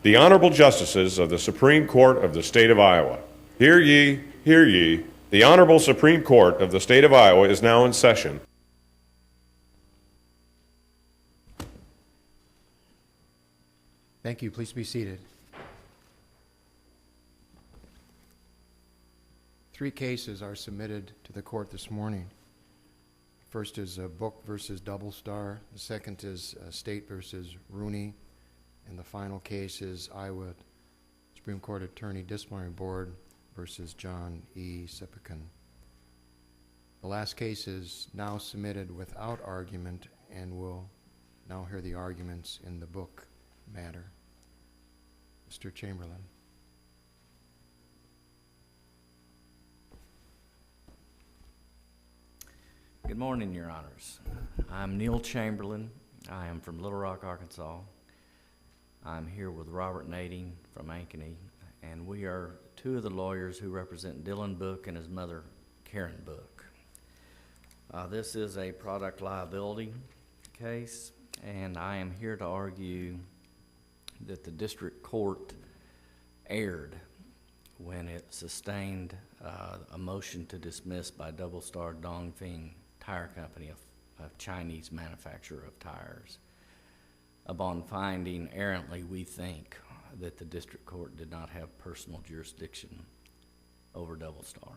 The Honorable Justices of the Supreme Court of the State of Iowa. Hear ye, hear ye. The Honorable Supreme Court of the State of Iowa is now in session. Thank you. Please be seated. 3 cases are submitted to the court this morning. First is Book versus Doublestar. The second is State versus Rooney. And the final case is Iowa Supreme Court Attorney Disciplinary Board versus John E. Sipikin. The last case is now submitted without argument, and we'll now hear the arguments in the Book matter. Mr. Chamberlin. Good morning, Your Honors. I'm Neil Chamberlin. I am from Little Rock, Arkansas. I'm here with Robert Nading from Ankeny, and we are 2 of the lawyers who represent Dylan Book and his mother, Karen Book. This is a product liability case, and I am here to argue that the district court erred when it sustained a motion to dismiss by Doublestar Dongfeng Tire Company, a Chinese manufacturer of tires, upon finding errantly, we think, that the district court did not have personal jurisdiction over Doublestar.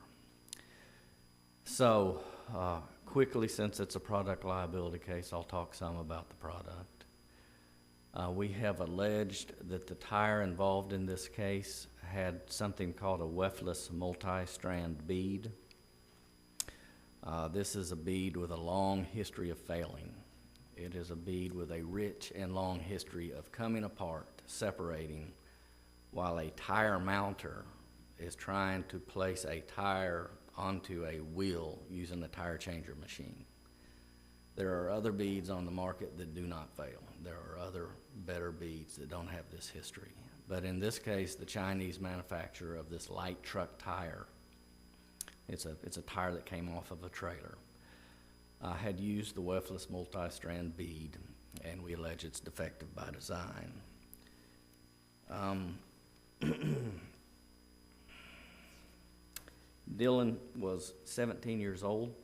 So, quickly, since it's a product liability case, I'll talk some about the product. We have alleged that the tire involved in this case had something called a weftless multi-strand bead. This is a bead with a long history of failing. It is a bead with a rich and long history of coming apart, separating, while a tire mounter is trying to place a tire onto a wheel using a tire changer machine. There are other beads on the market that do not fail. There are other better beads that don't have this history. But in this case, the Chinese manufacturer of this light truck tire, it's a tire that came off of a trailer, had used the weftless multi-strand bead, and we allege it's defective by design. Dylan was 17 years old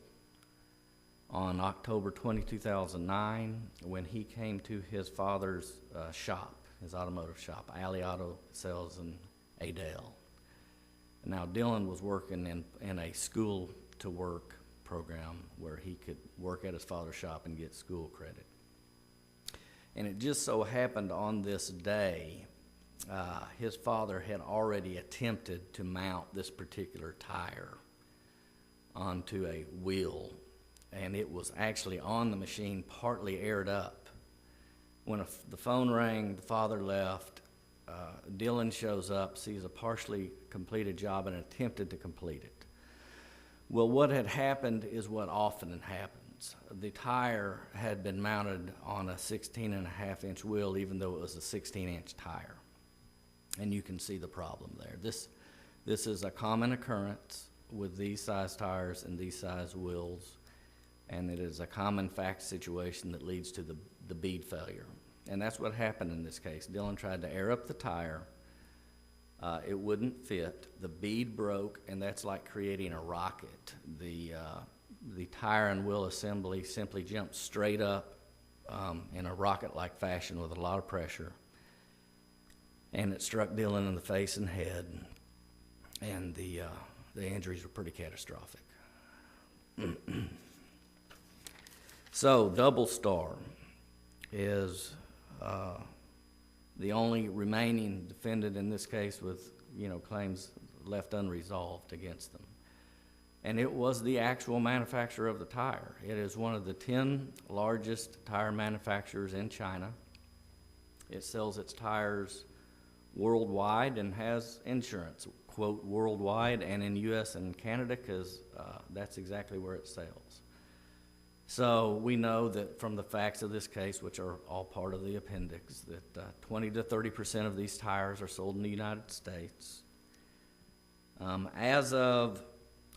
on October 20, 2009, when he came to his father's shop, his automotive shop, Alley Auto Sales in Adel. Now, Dylan was working in a school-to-work program where he could work at his father's shop and get school credit. And it just so happened on this day, his father had already attempted to mount this particular tire onto a wheel, and it was actually on the machine, partly aired up. When the phone rang, the father left. Dylan shows up, sees a partially completed job, and attempted to complete it. Well, what had happened is what often happens. The tire had been mounted on a 16.5-inch wheel, even though it was a 16-inch tire. And you can see the problem there. This is a common occurrence with these size tires and these size wheels, and it is a common fact situation that leads to the bead failure. And that's what happened in this case. Dylan tried to air up the tire. It wouldn't fit. The bead broke, and that's like creating a rocket. The tire and wheel assembly simply jumped straight up in a rocket-like fashion with a lot of pressure, and it struck Dylan in the face and head, and the injuries were pretty catastrophic. So, Doublestar is the only remaining defendant in this case with, claims left unresolved against them. And it was the actual manufacturer of the tire. It is one of the 10 largest tire manufacturers in China. It sells its tires worldwide and has insurance, quote, worldwide, and in U.S. and Canada, because that's exactly where it sells. So we know that from the facts of this case, which are all part of the appendix, that 20 to 30% of these tires are sold in the United States. As of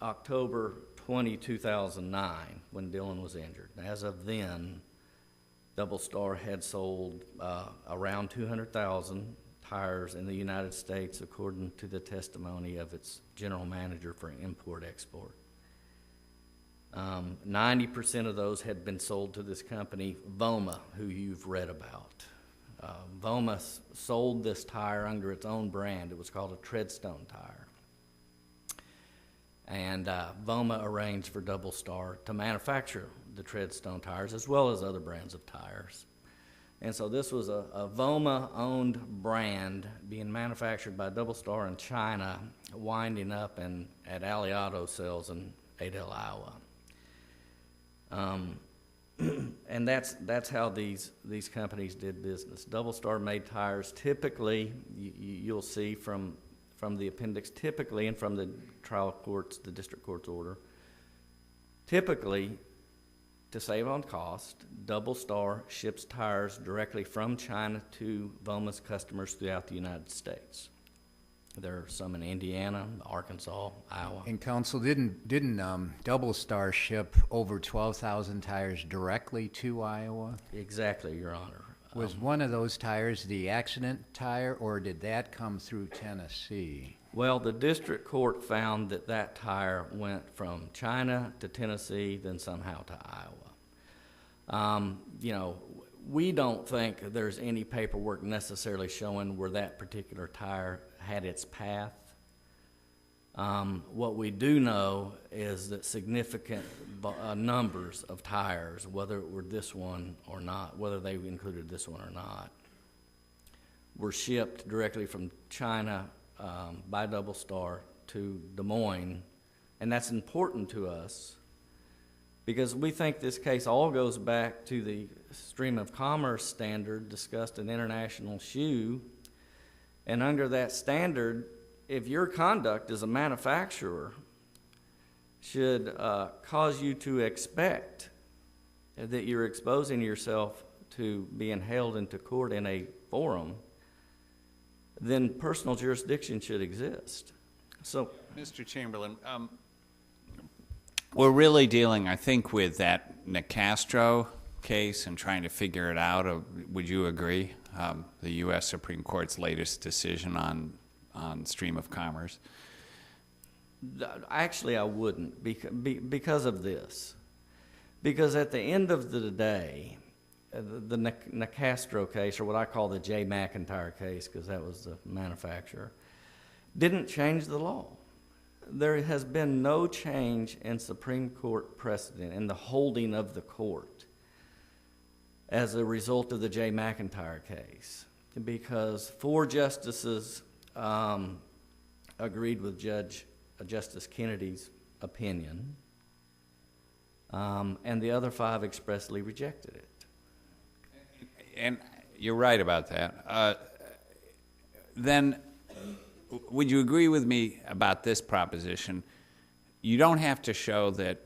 October 20, 2009, when Dylan was injured, as of then, Doublestar had sold around 200,000 tires in the United States, according to the testimony of its general manager for import-export. 90% of those had been sold to this company, Voma, who you've read about. Voma sold this tire under its own brand. It was called a Treadstone tire. And Voma arranged for Doublestar to manufacture the Treadstone tires as well as other brands of tires. And so this was a Voma-owned brand being manufactured by Doublestar in China, winding up at Alley Auto Sales in Adel, Iowa. And that's how these companies did business. Doublestar made tires typically, you'll see from the appendix, typically, and from the trial court's, the district court's order, typically, to save on cost, Doublestar ships tires directly from China to Voma's customers throughout the United States. There are some in Indiana, Arkansas, Iowa. And Counsel, didn't Doublestar ship over 12,000 tires directly to Iowa? Exactly, Your Honor. Was one of those tires the accident tire, or did that come through Tennessee? Well, the district court found that tire went from China to Tennessee, then somehow to Iowa. We don't think there's any paperwork necessarily showing where that particular tire had its path. What we do know is that significant numbers of tires, whether it were this one or not, whether they included this one or not, were shipped directly from China by Doublestar to Des Moines. And that's important to us because we think this case all goes back to the stream of commerce standard discussed in International Shoe. And under that standard, if your conduct as a manufacturer should cause you to expect that you're exposing yourself to being held into court in a forum, then personal jurisdiction should exist. So, Mr. Chamberlain, we're really dealing, I think, with that Nicastro case and trying to figure it out. Would you agree? The U.S. Supreme Court's latest decision on stream of commerce? actually I wouldn't because of this. Because at the end of the day, the Nicastro case, or what I call the J. McIntyre case, because that was the manufacturer, didn't change the law. There has been no change in Supreme Court precedent in the holding of the court as a result of the J. McIntyre case, because 4 justices agreed with Justice Kennedy's opinion, and the other 5 expressly rejected it. And you're right about that. Then, would you agree with me about this proposition? You don't have to show that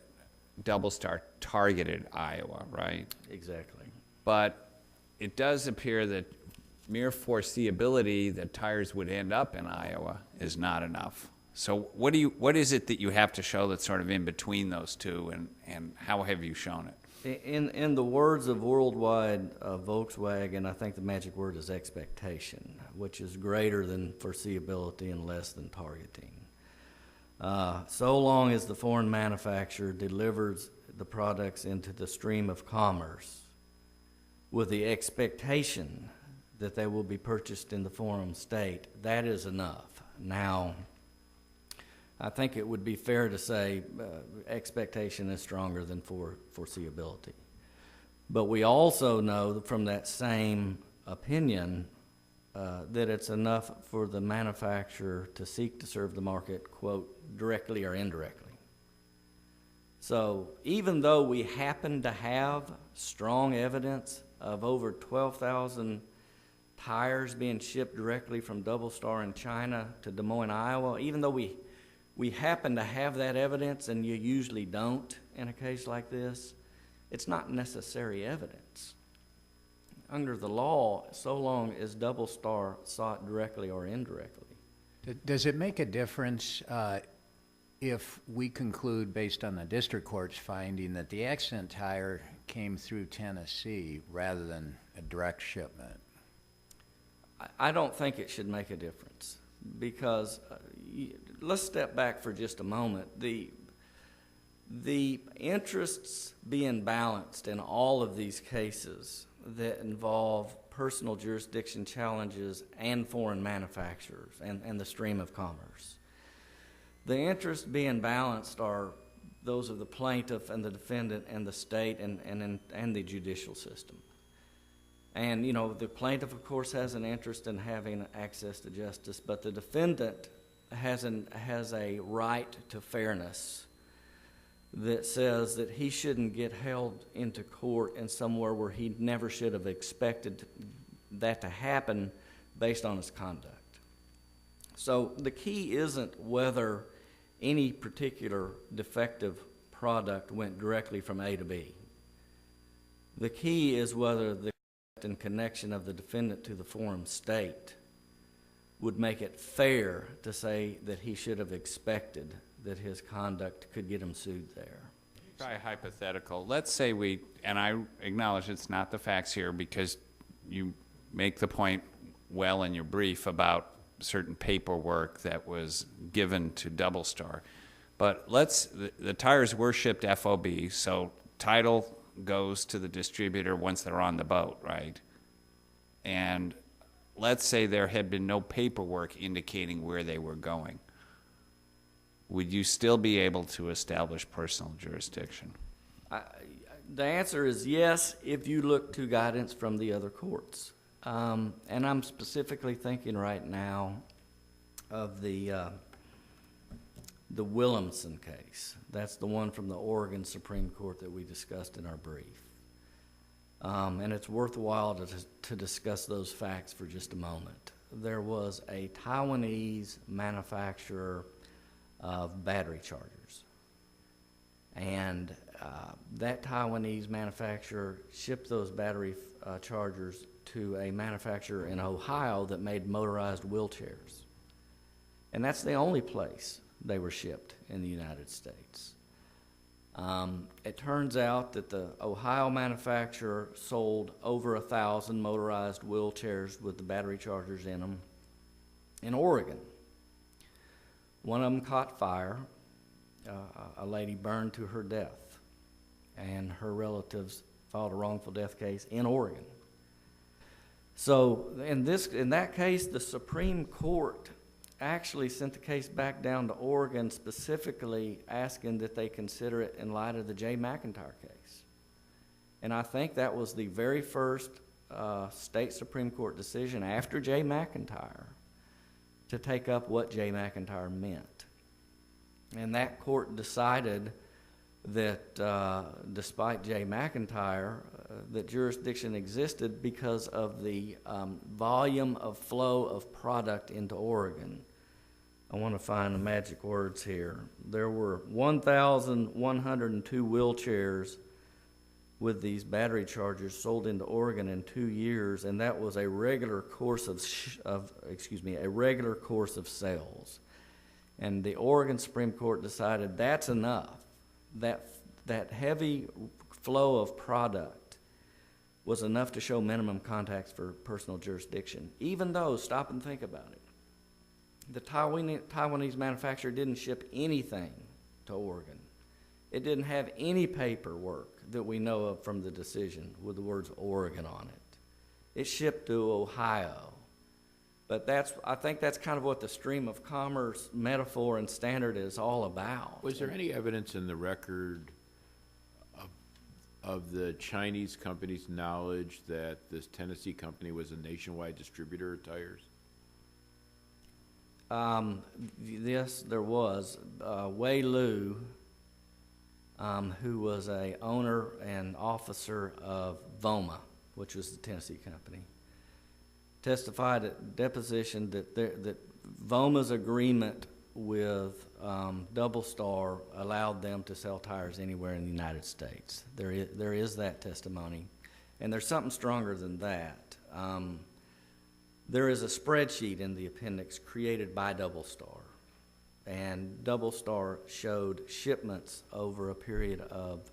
Doublestar targeted Iowa, right? Exactly. But it does appear that mere foreseeability that tires would end up in Iowa is not enough. So what is it that you have to show that's sort of in between those two, and how have you shown it? In the words of Worldwide Volkswagen, I think the magic word is expectation, which is greater than foreseeability and less than targeting. So long as the foreign manufacturer delivers the products into the stream of commerce with the expectation that they will be purchased in the foreign state, that is enough. Now, I think it would be fair to say expectation is stronger than foreseeability. But we also know from that same opinion that it's enough for the manufacturer to seek to serve the market, quote, directly or indirectly. So even though we happen to have strong evidence of over 12,000 tires being shipped directly from Doublestar in China to Des Moines, Iowa, even though we happen to have that evidence, and you usually don't in a case like this, it's not necessary evidence. Under the law, so long as Doublestar sought directly or indirectly. Does it make a difference if we conclude, based on the district court's finding, that the accident tire came through Tennessee rather than a direct shipment? I don't think it should make a difference because let's step back for just a moment. The interests being balanced in all of these cases that involve personal jurisdiction challenges and foreign manufacturers and the stream of commerce. The interests being balanced are those of the plaintiff and the defendant and the state and the judicial system. And, you know, the plaintiff, of course, has an interest in having access to justice, but the defendant has a right to fairness that says that he shouldn't get held into court in somewhere where he never should have expected that to happen based on his conduct. So the key isn't whether any particular defective product went directly from A to B. The key is whether the connection of the defendant to the forum state would make it fair to say that he should have expected that his conduct could get him sued there. Try hypothetical. Let's say and I acknowledge it's not the facts here because you make the point well in your brief about certain paperwork that was given to Doublestar. But the tires were shipped FOB, so title goes to the distributor once they're on the boat, right? And let's say there had been no paperwork indicating where they were going. Would you still be able to establish personal jurisdiction? The answer is yes, if you look to guidance from the other courts. And I'm specifically thinking right now of the Williamson case. That's the one from the Oregon Supreme Court that we discussed in our brief. And it's worthwhile to discuss those facts for just a moment. There was a Taiwanese manufacturer of battery chargers. And that Taiwanese manufacturer shipped those battery chargers to a manufacturer in Ohio that made motorized wheelchairs. And that's the only place they were shipped in the United States. It turns out that the Ohio manufacturer sold over 1,000 motorized wheelchairs with the battery chargers in them in Oregon. One of them caught fire. A lady burned to her death, and her relatives filed a wrongful death case in Oregon. So in that case, the Supreme Court actually sent the case back down to Oregon, specifically asking that they consider it in light of the Jay McIntyre case. And I think that was the very first state Supreme Court decision after Jay McIntyre to take up what Jay McIntyre meant. And that court decided that despite Jay McIntyre, that jurisdiction existed because of the volume of flow of product into Oregon. I want to find the magic words here. There were 1,102 wheelchairs with these battery chargers sold into Oregon in 2 years, and that was a regular course of sales. And the Oregon Supreme Court decided that's enough. That heavy flow of product was enough to show minimum contacts for personal jurisdiction, even though, stop and think about it, the Taiwanese manufacturer didn't ship anything to Oregon. It didn't have any paperwork that we know of from the decision with the words Oregon on it. It shipped to Ohio. But I think that's kind of what the stream of commerce metaphor and standard is all about. Was there any evidence in the record of the Chinese company's knowledge that this Tennessee company was a nationwide distributor of tires? Yes, there was. Wei Lu, who was a owner and officer of VOMA, which was the Tennessee company, testified at deposition that VOMA's agreement with Doublestar allowed them to sell tires anywhere in the United States. There is that testimony. And there's something stronger than that. There is a spreadsheet in the appendix created by Doublestar. And Doublestar showed shipments over a period of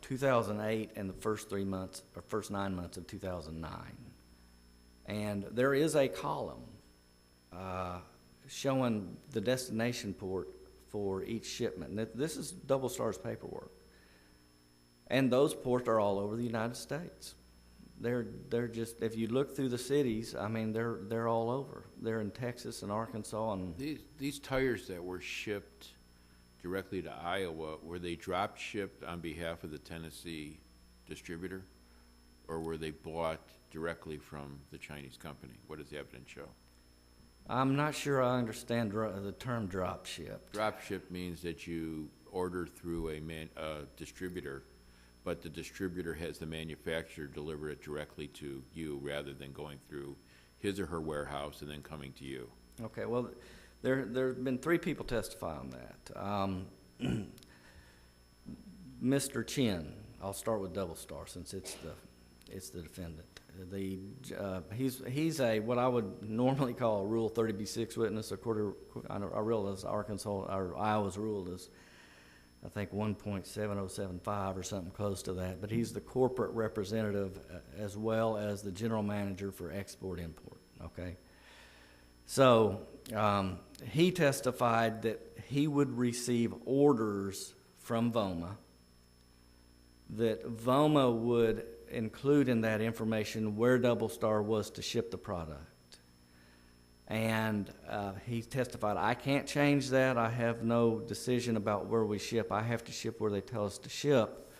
2008 and the first 9 months of 2009. And there is a column showing the destination port for each shipment. And this is Doublestar's paperwork. And those ports are all over the United States. They're just, if you look through the cities, I mean, they're all over. They're in Texas and Arkansas and These tires that were shipped directly to Iowa, were they drop shipped on behalf of the Tennessee distributor? Or were they bought directly from the Chinese company? What does the evidence show? I'm not sure I understand the term drop ship. Drop ship means that you order through a distributor, but the distributor has the manufacturer deliver it directly to you rather than going through his or her warehouse and then coming to you. Okay, well, there have been 3 people testify on that. Mr. Chin, I'll start with Doublestar since it's the defendant. He's a what I would normally call a Rule 30b-6 witness. I realize Arkansas or Iowa's rule is, I think, 1.7075 or something close to that. But he's the corporate representative as well as the general manager for export-import. Okay, so he testified that he would receive orders from VOMA, that VOMA would include in that information where Doublestar was to ship the product. And he testified, I can't change that. I have no decision about where we ship. I have to ship where they tell us to ship.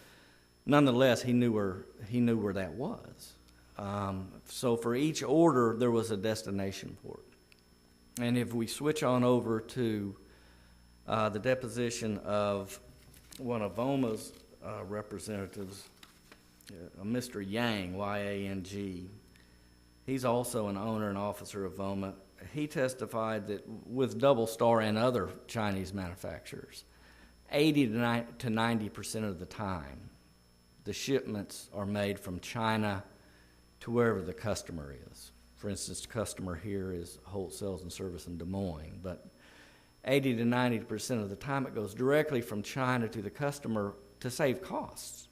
Nonetheless, he knew where that was. So for each order, there was a destination port. And if we switch on over to the deposition of one of VOMA's representatives, Mr. Yang, Y-A-N-G, he's also an owner and officer of VOMA. He testified that with Doublestar and other Chinese manufacturers, 80 to 90% of the time, the shipments are made from China to wherever the customer is. For instance, the customer here is Holt Sales and Service in Des Moines, but 80 to 90% of the time it goes directly from China to the customer to save costs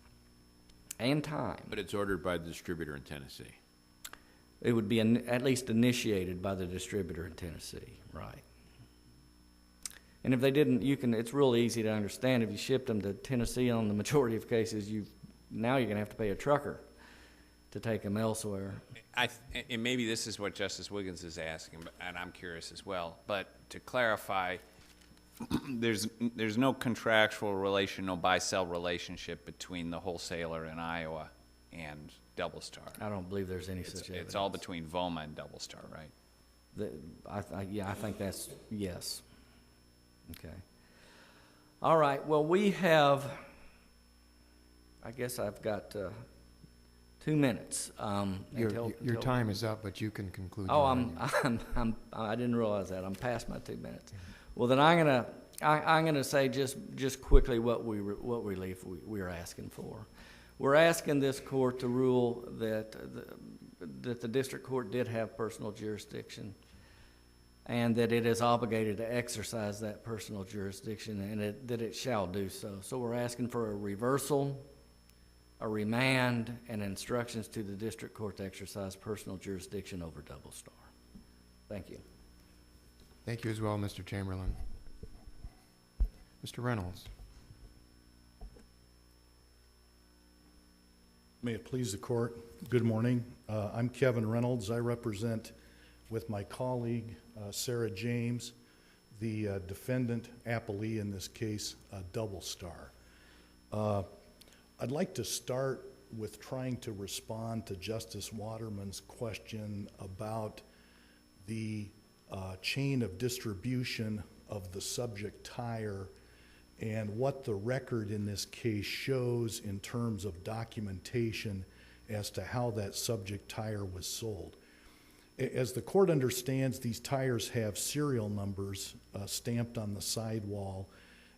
and time. But it's ordered by the distributor in Tennessee. It would be at least initiated by the distributor in Tennessee, right? And if they didn't, it's real easy to understand. If you shipped them to Tennessee on the majority of cases, now you're going to have to pay a trucker to take them elsewhere. And maybe this is what Justice Wiggins is asking, and I'm curious as well. But to clarify, there's no contractual relation, no buy-sell relationship between the wholesaler in Iowa and Doublestar. I don't believe there's any such evidence. It's all between VOMA and Doublestar, right? I think that's, yes. Okay. All right, well, we have, I guess I've got 2 minutes. Your time is up, but you can conclude. Oh, I didn't realize that. I'm past my 2 minutes. Well, then I'm gonna say just quickly what relief we are asking for. We're asking this court to rule that the district court did have personal jurisdiction, and that it is obligated to exercise that personal jurisdiction, and that it shall do so. So we're asking for a reversal, a remand, and instructions to the district court to exercise personal jurisdiction over Doublestar. Thank you. Thank you as well, Mr. Chamberlain. Mr. Reynolds. May it please the court, good morning. I'm Kevin Reynolds. I represent, with my colleague Sarah James, the defendant appellee in this case, Doublestar. I'd like to start with trying to respond to Justice Waterman's question about the chain of distribution of the subject tire and what the record in this case shows in terms of documentation as to how that subject tire was sold. As the court understands, these tires have serial numbers stamped on the sidewall.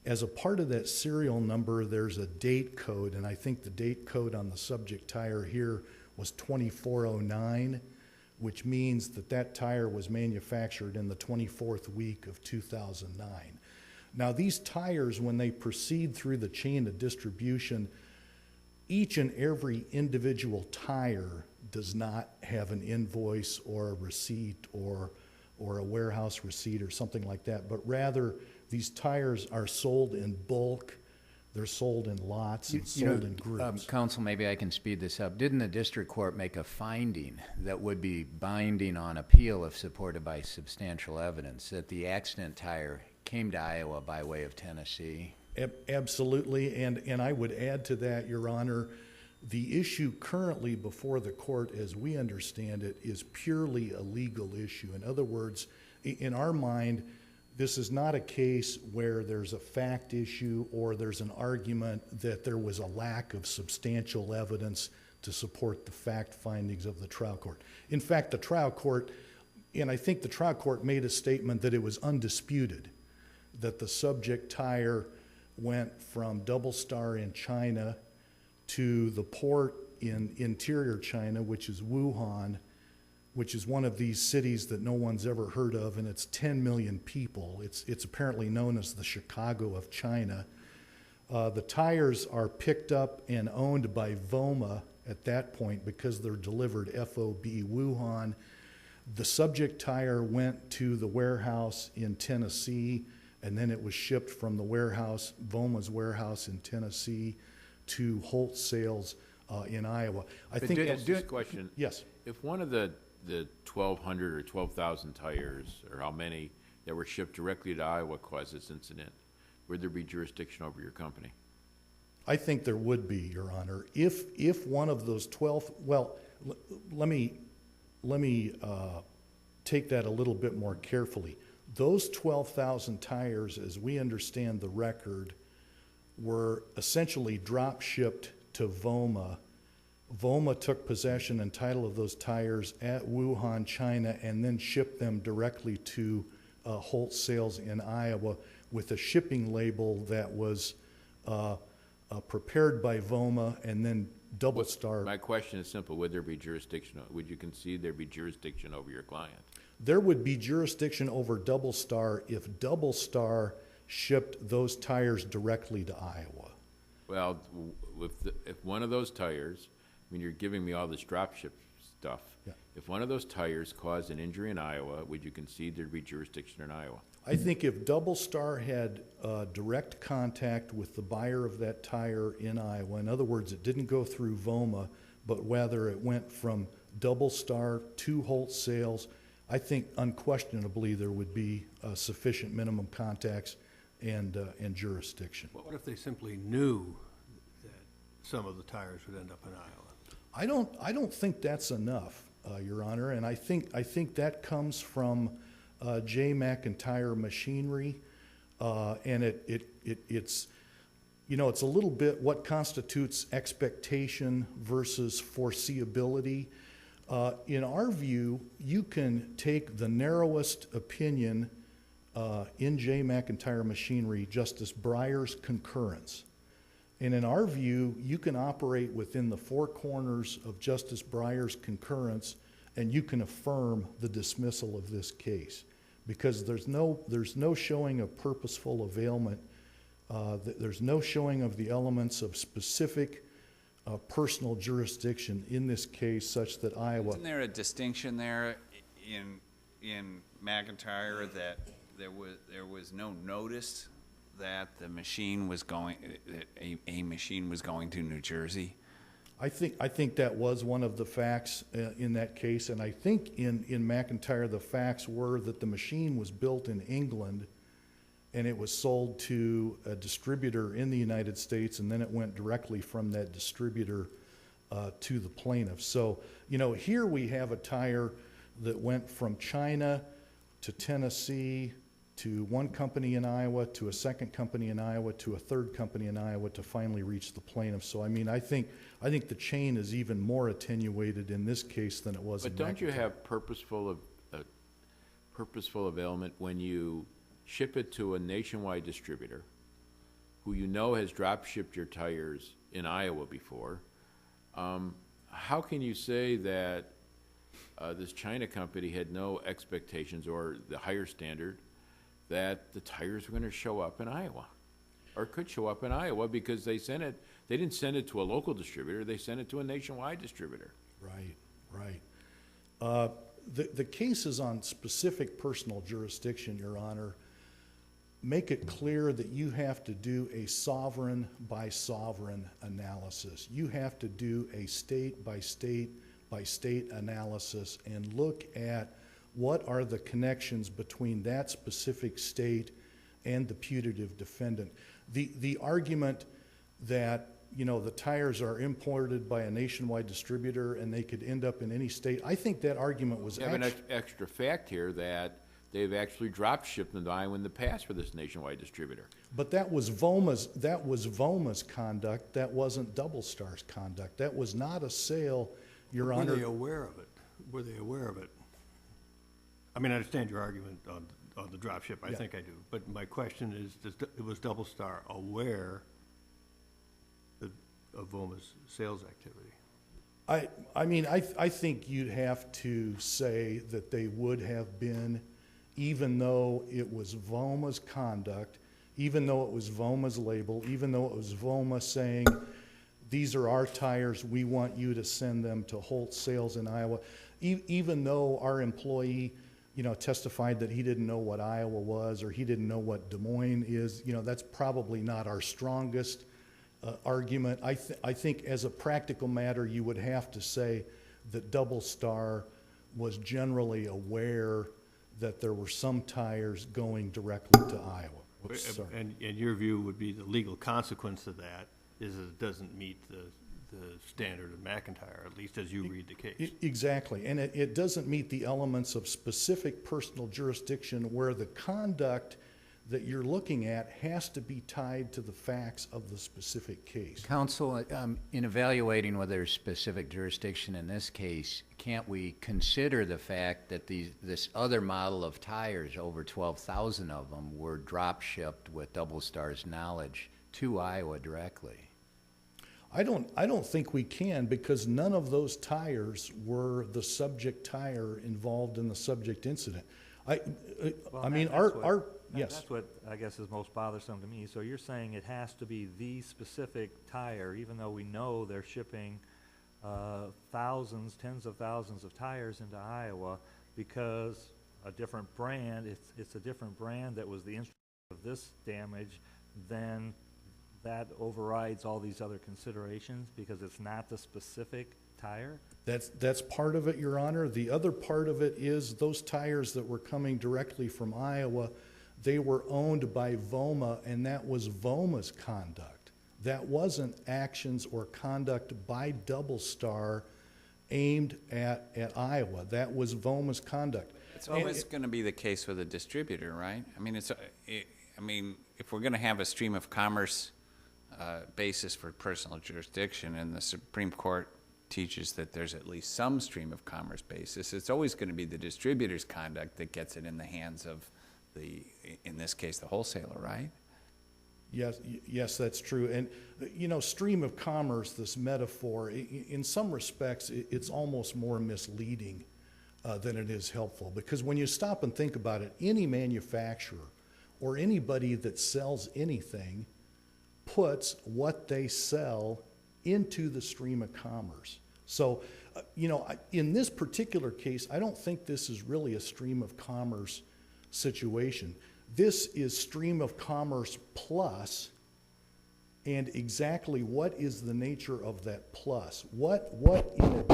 As a part of that serial number, there's a date code, and I think the date code on the subject tire here was 2409, which means that that tire was manufactured in the 24th week of 2009. Now, these tires, when they proceed through the chain of distribution, each and every individual tire does not have an invoice or a receipt or a warehouse receipt or something like that, but rather these tires are sold in bulk, they're sold in lots and sold in groups. Counsel, maybe I can speed this up. Didn't the district court make a finding that would be binding on appeal if supported by substantial evidence that the accident tire came to Iowa by way of Tennessee? Absolutely, and I would add to that, Your Honor, the issue currently before the court, as we understand it, is purely a legal issue. In other words, in our mind, this is not a case where there's a fact issue or there's an argument that there was a lack of substantial evidence to support the fact findings of the trial court. In fact, the trial court, and I think the trial court made a statement that it was undisputed, that the subject tire went from Doublestar in China to the port in interior China, which is Wuhan, which is one of these cities that no one's ever heard of, and it's 10 million people. It's apparently known as the Chicago of China. The tires are picked up and owned by VOMA at that point because they're delivered FOB Wuhan. The subject tire went to the warehouse in Tennessee, and then it was shipped from the warehouse, VOMA's warehouse in Tennessee, to Holt Sales in Iowa. I think That's just a question. Yes. If one of the 1,200 or 12,000 tires, or how many that were shipped directly to Iowa caused this incident, would there be jurisdiction over your company? I think there would be, Your Honor. If one of those 12, well, let me take that a little bit more carefully. Those 12,000 tires, as we understand the record, were essentially drop shipped to VOMA. VOMA took possession and title of those tires at Wuhan, China, and then shipped them directly to Holt Sales in Iowa with a shipping label that was prepared by VOMA and then Doublestar. My question is simple. Would there be jurisdiction? Would you concede there'd be jurisdiction over your client? There would be jurisdiction over Doublestar if Doublestar shipped those tires directly to Iowa. Well, if one of those tires, I mean, you're giving me all this drop ship stuff. Yeah. If one of those tires caused an injury in Iowa, would you concede there'd be jurisdiction in Iowa? I think if Doublestar had direct contact with the buyer of that tire in Iowa, in other words, it didn't go through VOMA, but whether it went from Doublestar to Holt Sales, I think unquestionably there would be sufficient minimum contacts and jurisdiction. What if they simply knew that some of the tires would end up in Iowa? I don't think that's enough, Your Honor, and I think that comes from J. McIntyre Machinery, and it's it's a little bit what constitutes expectation versus foreseeability. In our view, you can take the narrowest opinion in J. McIntyre Machinery, Justice Breyer's concurrence. And in our view, you can operate within the four corners of Justice Breyer's concurrence, and you can affirm the dismissal of this case, because there's no showing of purposeful availment. There's no showing of the elements of specific personal jurisdiction in this case, such that Iowa. Isn't there a distinction there in McIntyre that there was no notice that the machine was going, that a machine was going to New Jersey? I think that was one of the facts in that case, and I think in McIntyre the facts were that the machine was built in England and it was sold to a distributor in the United States, and then it went directly from that distributor to the plaintiff. So, here we have a tire that went from China to Tennessee to one company in Iowa, to a second company in Iowa, to a third company in Iowa, to finally reach the plaintiff. So, I think the chain is even more attenuated in this case than it was in McIntyre. But don't you have purposeful availment when you ship it to a nationwide distributor who has drop shipped your tires in Iowa before? How can you say that this China company had no expectations or the higher standard that the tires were going to show up in Iowa, or could show up in Iowa, because they didn't send it to a local distributor, they sent it to a nationwide distributor? Right. Right. The cases on specific personal jurisdiction, Your Honor, make it clear that you have to do a sovereign by sovereign analysis. You have to do a state by state by state analysis and look at what are the connections between that specific state and the putative defendant. The argument that, you know, the tires are imported by a nationwide distributor and they could end up in any state, I think that argument was We have an extra fact here that they've actually drop shipped them to Iowa in the past for this nationwide distributor. But that was Voma's conduct. That wasn't Doublestar's conduct. That was not a sale, Your Honor. Were they aware of it? Were they aware of it? I mean, I understand your argument on the drop ship. I think I do. But my question is, was Doublestar aware of Voma's sales activity? I mean, I think you'd have to say that they would have been, even though it was Voma's conduct, even though it was Voma's label, even though it was Voma saying, these are our tires, we want you to send them to Holt Sales in Iowa, even though our employee, you know, testified that he didn't know what Iowa was or he didn't know what Des Moines is, you know, that's probably not our strongest argument. I think as a practical matter, you would have to say that Doublestar was generally aware that there were some tires going directly to Iowa. Whoops, sorry. And your view would be the legal consequence of that is that it doesn't meet the standard of McIntyre, at least as you read the case. Exactly, and it doesn't meet the elements of specific personal jurisdiction where the conduct that you're looking at has to be tied to the facts of the specific case. Counsel, in evaluating whether there's specific jurisdiction in this case, can't we consider the fact that this other model of tires, over 12,000 of them, were drop shipped with Doublestar's knowledge to Iowa directly? I don't think we can, because none of those tires were the subject tire involved in the subject incident. Yes. That's what I guess is most bothersome to me. So you're saying it has to be the specific tire, even though we know they're shipping thousands, tens of thousands of tires into Iowa, because a different brand, it's a different brand that was the instrument of this damage, then that overrides all these other considerations because it's not the specific tire? That's part of it, Your Honor. The other part of it is those tires that were coming directly from Iowa, they were owned by Voma, and that was Voma's conduct. That wasn't actions or conduct by Doublestar aimed at Iowa. That was Voma's conduct. It's always going to be the case with a distributor, right? I mean, if we're going to have a stream of commerce basis for personal jurisdiction, and the Supreme Court teaches that there's at least some stream of commerce basis, it's always going to be the distributor's conduct that gets it in the hands of in this case, the wholesaler, right? Yes, that's true. And, you know, stream of commerce, this metaphor, in some respects, it's almost more misleading than it is helpful. Because when you stop and think about it, any manufacturer or anybody that sells anything puts what they sell into the stream of commerce. So, you know, in this particular case, I don't think this is really a stream of commerce situation. This is stream of commerce plus, and exactly what is the nature of that plus? What in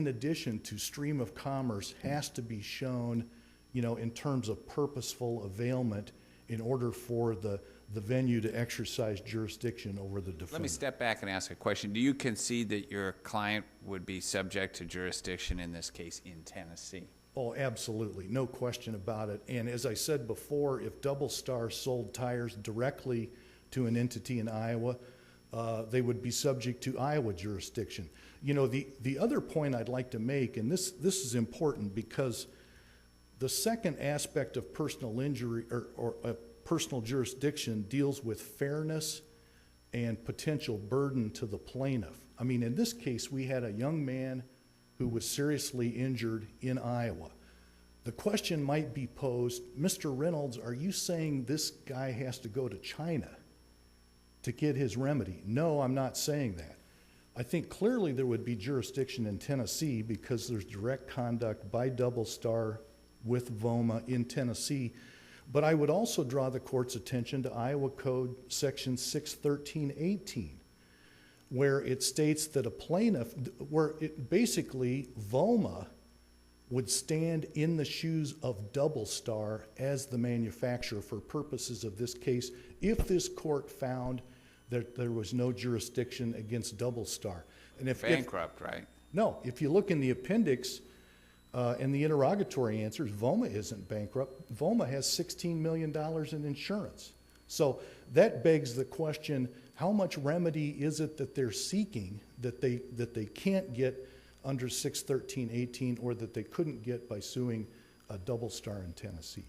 addition to stream of commerce has to be shown, you know, in terms of purposeful availment in order for the venue to exercise jurisdiction over the defendant? Let me step back and ask a question. Do you concede that your client would be subject to jurisdiction in this case in Tennessee? Oh, absolutely. No question about it. And as I said before, if Doublestar sold tires directly to an entity in Iowa, they would be subject to Iowa jurisdiction. You know, the other point I'd like to make, and this is important because the second aspect of personal injury or personal jurisdiction deals with fairness and potential burden to the plaintiff. I mean, in this case, we had a young man who was seriously injured in Iowa. The question might be posed, Mr. Reynolds, are you saying this guy has to go to China to get his remedy? No, I'm not saying that. I think clearly there would be jurisdiction in Tennessee because there's direct conduct by Doublestar with VOMA in Tennessee. But I would also draw the court's attention to Iowa Code Section 61318, where it states that a plaintiff, where it basically VOMA would stand in the shoes of Doublestar as the manufacturer for purposes of this case if this court found that there was no jurisdiction against Doublestar. And if Bankrupt, right? no, if you look in the appendix in the interrogatory answers, VOMA isn't bankrupt. VOMA has $16 million in insurance. So that begs the question, how much remedy is it that they're seeking that they can't get under 61318 or that they couldn't get by suing a Doublestar in Tennessee?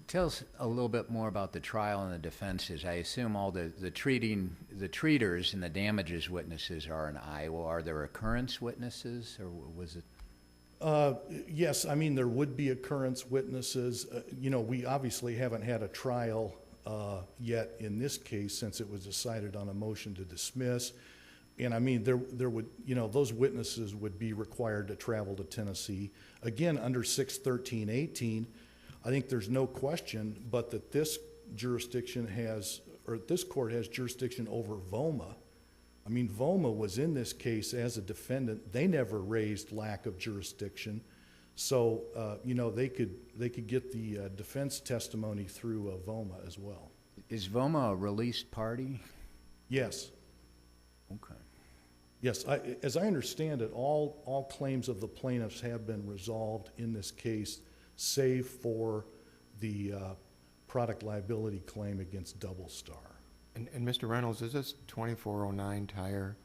Tell us a little bit more about the trial and the defenses. I assume all the treaters and the damages witnesses are in Iowa. Are there occurrence witnesses, or was it? Yes, I mean, there would be occurrence witnesses. We obviously haven't had a trial yet in this case since it was decided on a motion to dismiss. And I mean, there would, those witnesses would be required to travel to Tennessee. Again, under 61318, I think there's no question but that this jurisdiction has, or this court has jurisdiction over VOMA. I mean, VOMA was in this case as a defendant. They never raised lack of jurisdiction. So, they could get the defense testimony through VOMA as well. Is VOMA a released party? Yes. Okay. Yes, as I understand it, all claims of the plaintiffs have been resolved in this case, save for the product liability claim against Doublestar. And Mr. Reynolds, is this 2409 tire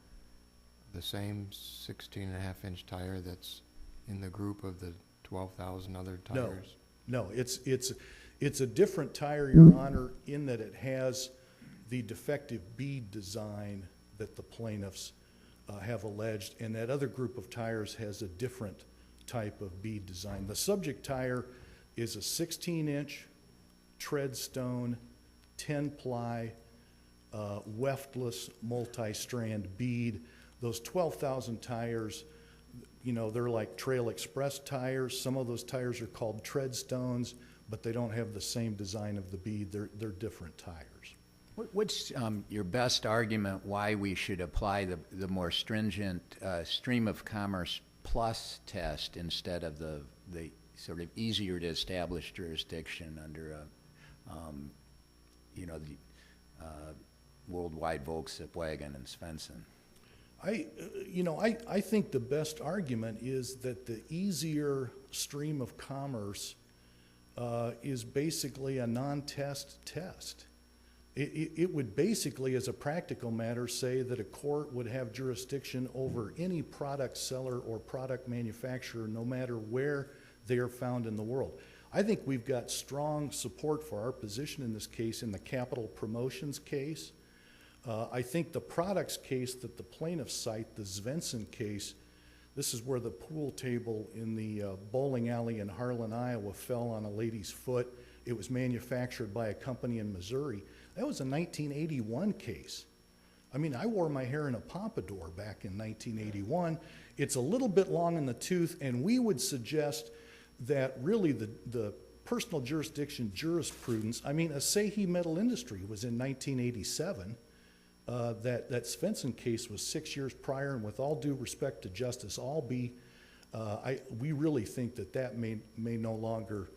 the same 16.5-inch tire that's in the group of the 12,000 other tires? No, it's a different tire, Your Honor, in that it has the defective bead design that the plaintiffs have alleged, and that other group of tires has a different type of bead design. The subject tire is a 16-inch treadstone, 10-ply, weftless multi-strand bead. Those 12,000 tires, they're like Trail Express tires. Some of those tires are called treadstones, but they don't have the same design of the bead. They're different tires. What's your best argument why we should apply the more stringent stream of commerce plus test instead of the sort of easier to establish jurisdiction under the worldwide Volkswagen and Svensson? I think the best argument is that the easier stream of commerce is basically a non-test test. It would basically, as a practical matter, say that a court would have jurisdiction over any product seller or product manufacturer, no matter where they are found in the world. I think we've got strong support for our position in this case in the capital promotions case. I think the products case that the plaintiffs cite, the Svensson case, this is where the pool table in the bowling alley in Harlan, Iowa fell on a lady's foot. It was manufactured by a company in Missouri. That was a 1981 case. I mean, I wore my hair in a pompadour back in 1981. It's a little bit long in the tooth, and we would suggest that really the personal jurisdiction jurisprudence, I mean, Asahi Metal Industry was in 1987. That Svensson case was 6 years prior, and with all due respect to Justice Albee, we really think that may no longer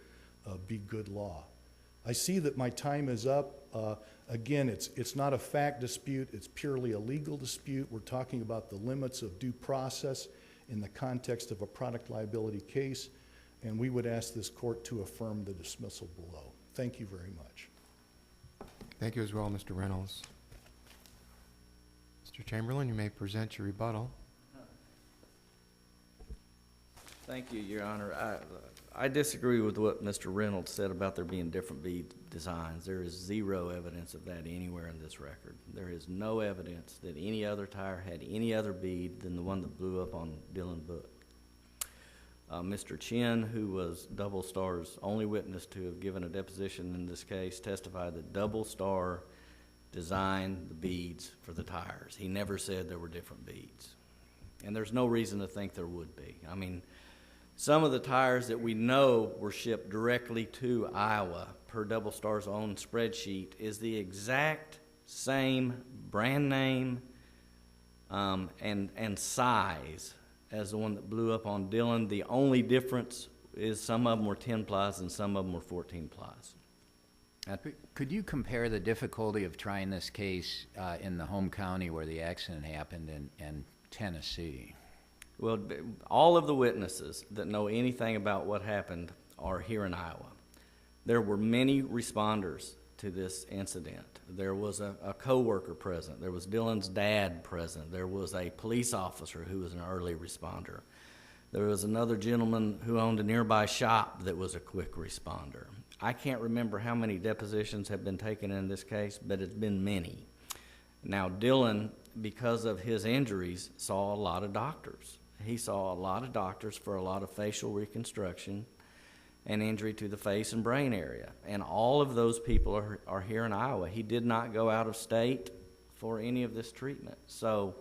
be good law. I see that my time is up. Again, it's not a fact dispute, it's purely a legal dispute. We're talking about the limits of due process in the context of a product liability case, and we would ask this court to affirm the dismissal below. Thank you very much. Thank you as well, Mr. Reynolds. Mr. Chamberlain, you may present your rebuttal. Thank you, Your Honor. I disagree with what Mr. Reynolds said about there being different bead designs. There is zero evidence of that anywhere in this record. There is no evidence that any other tire had any other bead than the one that blew up on Dillon Book. Mr. Chin, who was Doublestar's only witness to have given a deposition in this case, testified that Doublestar design the beads for the tires. He never said there were different beads. And there's no reason to think there would be. I mean, some of the tires that we know were shipped directly to Iowa per Doublestar's own spreadsheet is the exact same brand name and size as the one that blew up on Dillon. The only difference is some of them were 10 plies and some of them were 14 plies. Could you compare the difficulty of trying this case in the home county where the accident happened and Tennessee? Well, all of the witnesses that know anything about what happened are here in Iowa. There were many responders to this incident. There was a co-worker present. There was Dillon's dad present. There was a police officer who was an early responder. There was another gentleman who owned a nearby shop that was a quick responder. I can't remember how many depositions have been taken in this case, but it's been many. Now, Dillon, because of his injuries, saw a lot of doctors. He saw a lot of doctors for a lot of facial reconstruction and injury to the face and brain area. And all of those people are here in Iowa. He did not go out of state for any of this treatment. So,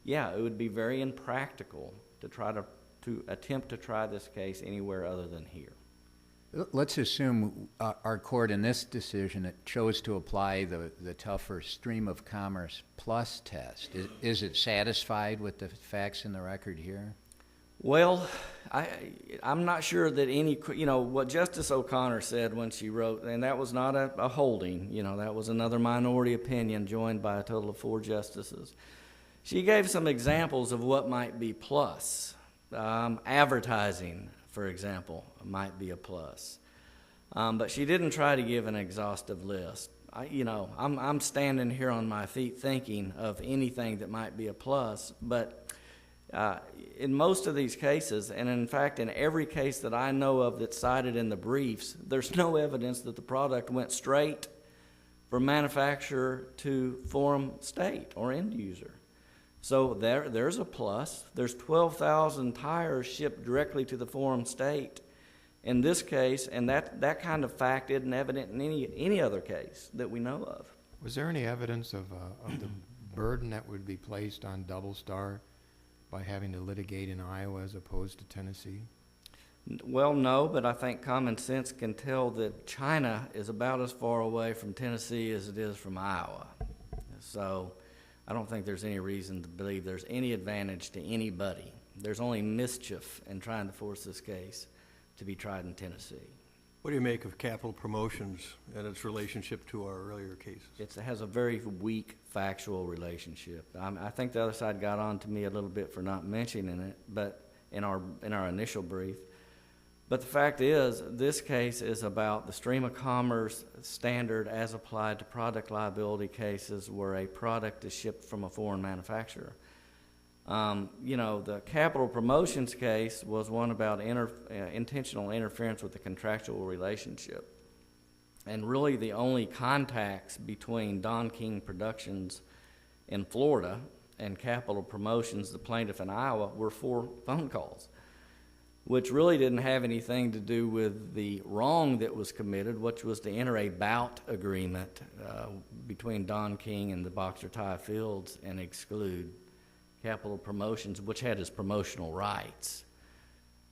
yeah, it would be very impractical to try to attempt to try this case anywhere other than here. Let's assume our court in this decision chose to apply the tougher stream of commerce plus test. Is it satisfied with the facts in the record here? Well, I'm not sure that any, what Justice O'Connor said when she wrote, and that was not a holding, that was another minority opinion joined by a total of 4 justices. She gave some examples of what might be plus. Advertising, for example, might be a plus. But she didn't try to give an exhaustive list. I'm standing here on my feet thinking of anything that might be a plus, but in most of these cases, and in fact in every case that I know of that's cited in the briefs, there's no evidence that the product went straight from manufacturer to forum state or end user. So there's a plus. There's 12,000 tires shipped directly to the forum state in this case, and that kind of fact isn't evident in any other case that we know of. Was there any evidence of the burden that would be placed on Doublestar by having to litigate in Iowa as opposed to Tennessee? Well, no, but I think common sense can tell that China is about as far away from Tennessee as it is from Iowa. So I don't think there's any reason to believe there's any advantage to anybody. There's only mischief in trying to force this case to be tried in Tennessee. What do you make of Capital Promotions and its relationship to our earlier cases? It has a very weak factual relationship. I think the other side got on to me a little bit for not mentioning it, but in our initial brief. But the fact is, this case is about the stream of commerce standard as applied to product liability cases where a product is shipped from a foreign manufacturer. The Capital Promotions case was one about intentional interference with the contractual relationship. And really the only contacts between Don King Productions in Florida and Capital Promotions, the plaintiff in Iowa, were 4 phone calls, which really didn't have anything to do with the wrong that was committed, which was to enter a bout agreement between Don King and the Boxer Tie Fields and exclude Capital Promotions, which had his promotional rights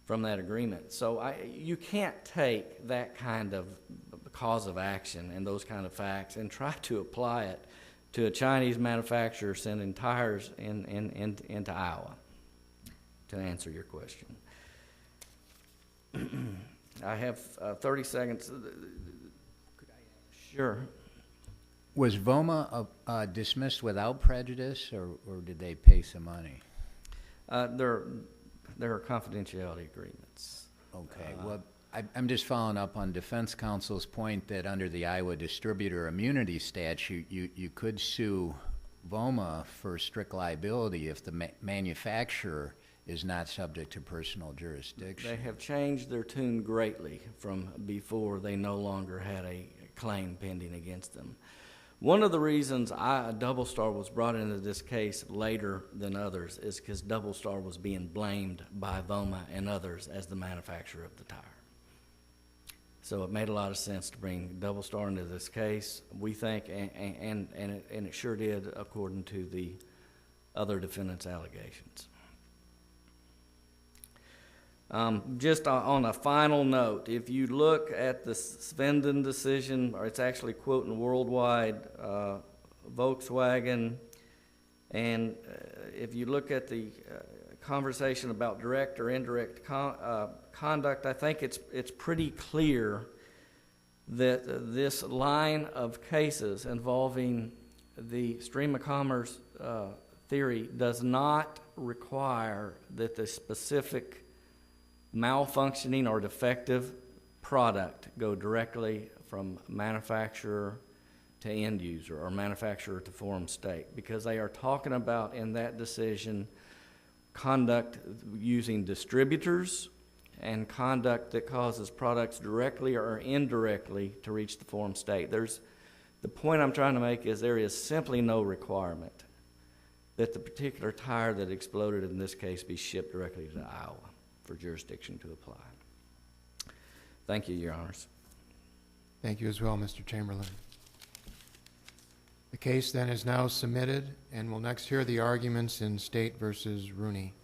from that agreement. So you can't take that kind of cause of action and those kind of facts and try to apply it to a Chinese manufacturer sending tires into Iowa, to answer your question. I have 30 seconds. Sure. Was VOMA dismissed without prejudice, or did they pay some money? There are confidentiality agreements. Okay. Well, I'm just following up on defense counsel's point that under the Iowa distributor immunity statute, you could sue VOMA for strict liability if the manufacturer is not subject to personal jurisdiction. They have changed their tune greatly from before they no longer had a claim pending against them. One of the reasons Doublestar was brought into this case later than others is because Doublestar was being blamed by VOMA and others as the manufacturer of the tire. So it made a lot of sense to bring Doublestar into this case, we think, and it sure did according to the other defendants' allegations. Just on a final note, if you look at the Svenden decision, or it's actually quoting Worldwide Volkswagen, and if you look at the conversation about direct or indirect conduct, I think it's pretty clear that this line of cases involving the stream of commerce theory does not require that the specific malfunctioning or defective product go directly from manufacturer to end user or manufacturer to forum state, because they are talking about in that decision conduct using distributors and conduct that causes products directly or indirectly to reach the forum state. The point I'm trying to make is there is simply no requirement that the particular tire that exploded in this case be shipped directly to Iowa for jurisdiction to apply. Thank you, Your Honors. Thank you as well, Mr. Chamberlain. The case then is now submitted, and we'll next hear the arguments in State versus Rooney.